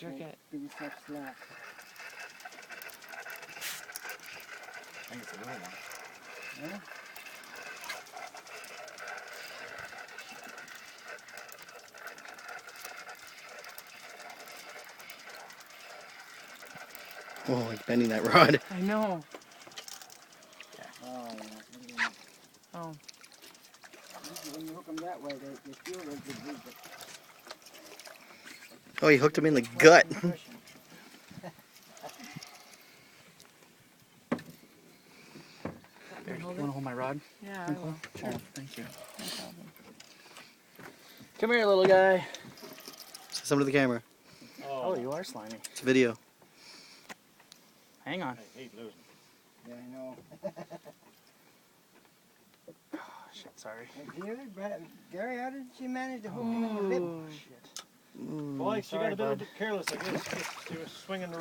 jerk it. Give yourself slack. I think it's a little one. Yeah? Oh, he's bending that rod. I know. Oh, yeah. Oh. Usually when you hook them that way, they feel like they breathe. Oh, he hooked him in the gut. Here, You want to hold my rod? Yeah, I will. Sure. Oh, thank you. No problem. Come here, little guy. Say something to the camera. Oh, you are slimy. It's a video. Hang on. I hate losing. Yeah, I know. Oh, shit, sorry. Gary, how did she manage to hook him in the lip? Shit. Boy, she got a bit careless, I guess. She was swinging the